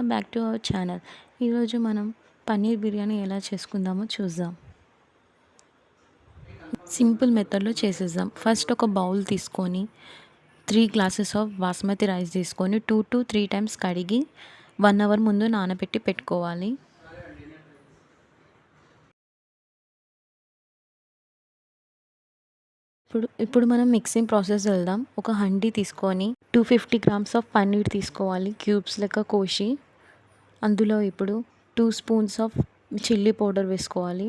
Welcome back to our channel. ఈరోజు మనం పన్నీర్ బిర్యానీ ఎలా చేసుకుందామో చూద్దాం. సింపుల్ మెథడ్లో చేసేద్దాం. ఫస్ట్ ఒక బౌల్ తీసుకొని 3 గ్లాసెస్ ఆఫ్ బాస్మతి రైస్ తీసుకొని 2 to 3 టైమ్స్ కడిగి 1 అవర్ ముందు నానబెట్టి పెట్టుకోవాలి. ఇప్పుడు మనం మిక్సింగ్ ప్రాసెస్ వెళ్దాం. ఒక హండీ తీసుకొని 250 గ్రామ్స్ ఆఫ్ పన్నీర్ తీసుకోవాలి, క్యూబ్స్ లెక్క కోసి. అందులో ఇప్పుడు 2 స్పూన్స్ ఆఫ్ చిల్లీ పౌడర్ వేసుకోవాలి.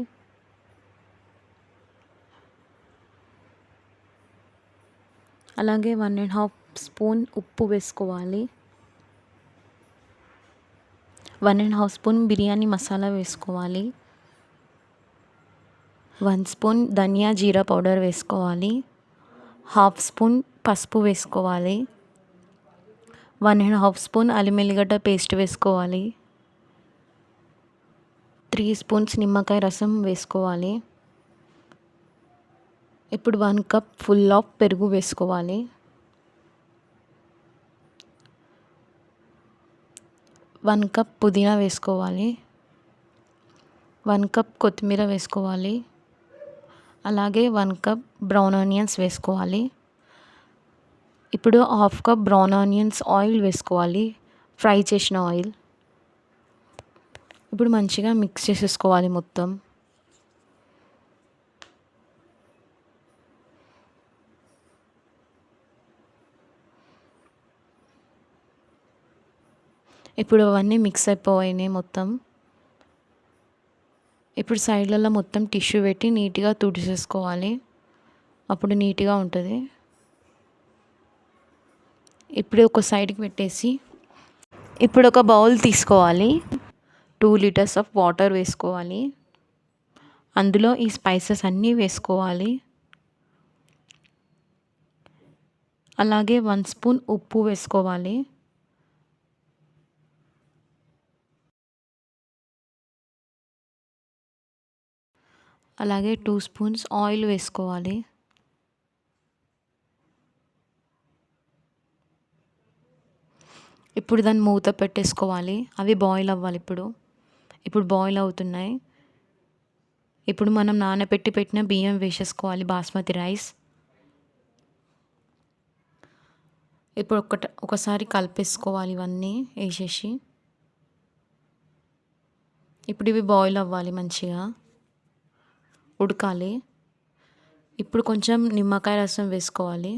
అలాగే 1.5 స్పూన్ ఉప్పు వేసుకోవాలి. 1.5 స్పూన్ బిర్యానీ మసాలా వేసుకోవాలి. 1 స్పూన్ ధనియా జీరా పౌడర్ వేసుకోవాలి. 1/2 స్పూన్ పసుపు వేసుకోవాలి. 1.5 స్పూన్ అల్లం ఎల్లిగడ్డ పేస్ట్ వేసుకోవాలి. 3 స్పూన్స్ నిమ్మకాయ రసం వేసుకోవాలి. ఇప్పుడు 1 కప్ ఫుల్ ఆఫ్ పెరుగు వేసుకోవాలి. 1 కప్ పుదీనా వేసుకోవాలి. 1 కప్ కొత్తిమీర వేసుకోవాలి. అలాగే 1 కప్ బ్రౌన్ ఆనియన్స్ వేసుకోవాలి. ఇప్పుడు 1/2 కప్ బ్రౌన్ ఆనియన్స్ ఆయిల్ వేసుకోవాలి, ఫ్రై చేసిన ఆయిల్. ఇప్పుడు మంచిగా మిక్స్ చేసేసుకోవాలి మొత్తం. ఇప్పుడు అవన్నీ మిక్స్ అయిపోయినాయి మొత్తం. ఇప్పుడు సైడ్లలో మొత్తం టిష్యూ పెట్టి నీట్గా తుడిచేసుకోవాలి, అప్పుడు నీట్గా ఉంటుంది. ఇప్పుడు ఒక సైడ్కి పెట్టేసి ఇప్పుడు ఒక బౌల్ తీసుకోవాలి. 2 లీటర్స్ ఆఫ్ వాటర్ వేసుకోవాలి. అందులో ఈ స్పైసెస్ అన్నీ వేసుకోవాలి. అలాగే 1 స్పూన్ ఉప్పు వేసుకోవాలి. అలాగే 2 స్పూన్స్ ఆయిల్ వేసుకోవాలి. ఇప్పుడు దాన్ని మూత పెట్టేసుకోవాలి. అవి బాయిల్ అవ్వాలి. ఇప్పుడు బాయిల్ అవుతున్నాయి. ఇప్పుడు మనం నానబెట్టి పెట్టిన బియ్యం వేసేసుకోవాలి, బాస్మతి రైస్. ఇప్పుడు ఒకసారి కలిపేసుకోవాలి ఇవన్నీ వేసేసి. ఇప్పుడు ఇవి బాయిల్ అవ్వాలి, మంచిగా ఉడకాలి. ఇప్పుడు కొంచెం నిమ్మకాయ రసం వేసుకోవాలి.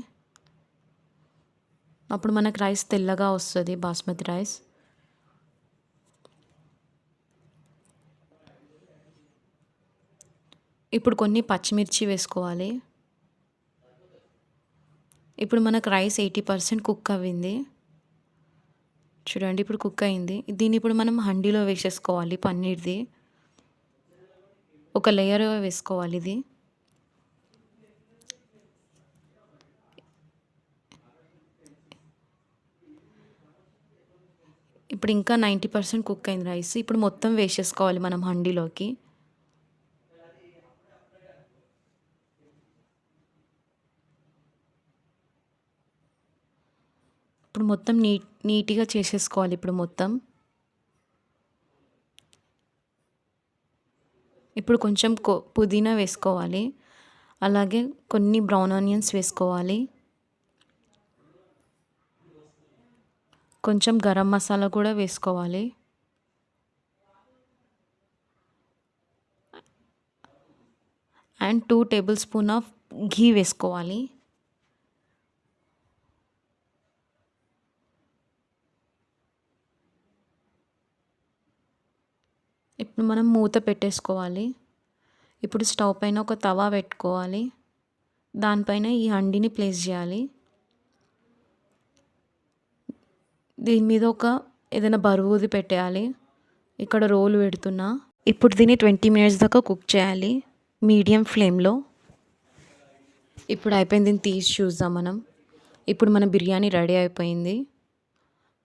అప్పుడు మనకు రైస్ తెల్లగా వస్తుంది, బాస్మతి రైస్. ఇప్పుడు కొన్ని పచ్చిమిర్చి వేసుకోవాలి. ఇప్పుడు మనకు రైస్ 80% కుక్ అవ్వింది. చూడండి, ఇప్పుడు కుక్ అయింది. దీన్ని ఇప్పుడు మనం హండీలో వేసేసుకోవాలి. పన్నీర్ది ఒక లేయర్ వేసుకోవాలి. ఇది ఇప్పుడు ఇంకా 90% కుక్ అయింది రైస్. ఇప్పుడు మొత్తం వేసేసుకోవాలి మనం హండీలోకి. ఇప్పుడు మొత్తం నీట్గా చేసేసుకోవాలి. ఇప్పుడు మొత్తం ఇప్పుడు కొంచెం పుదీనా వేసుకోవాలి. అలాగే కొన్ని బ్రౌన్ ఆనియన్స్ వేసుకోవాలి. కొంచెం గరం మసాలా కూడా వేసుకోవాలి. అండ్ 2 టేబుల్ స్పూన్ ఆఫ్ ఘీ వేసుకోవాలి. ఇప్పుడు మనం మూత పెట్టేసుకోవాలి. ఇప్పుడు స్టవ్ పైన ఒక తవా పెట్టుకోవాలి. దానిపైన ఈ హండీని ప్లేస్ చేయాలి. దీని మీద ఏదైనా బరువుది పెట్టేయాలి. ఇక్కడ రోలు పెడుతున్నా. ఇప్పుడు దీన్ని 20 మినిట్స్ దాకా కుక్ చేయాలి, మీడియం ఫ్లేమ్లో. ఇప్పుడు అయిపోయింది. దీన్ని తీసి చూద్దాం మనం. ఇప్పుడు మన బిర్యానీ రెడీ అయిపోయింది.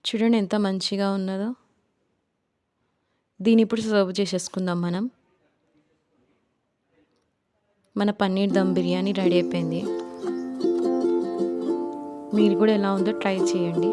చూడండి ఎంత మంచిగా ఉన్నదో. దీన్ని ఇప్పుడు సర్వ్ చేసేసుకుందాం మనం. మన పన్నీర్ దమ్ బిర్యానీ రెడీ అయిపోయింది. మీరు కూడా ఎలా ఉందో ట్రై చేయండి.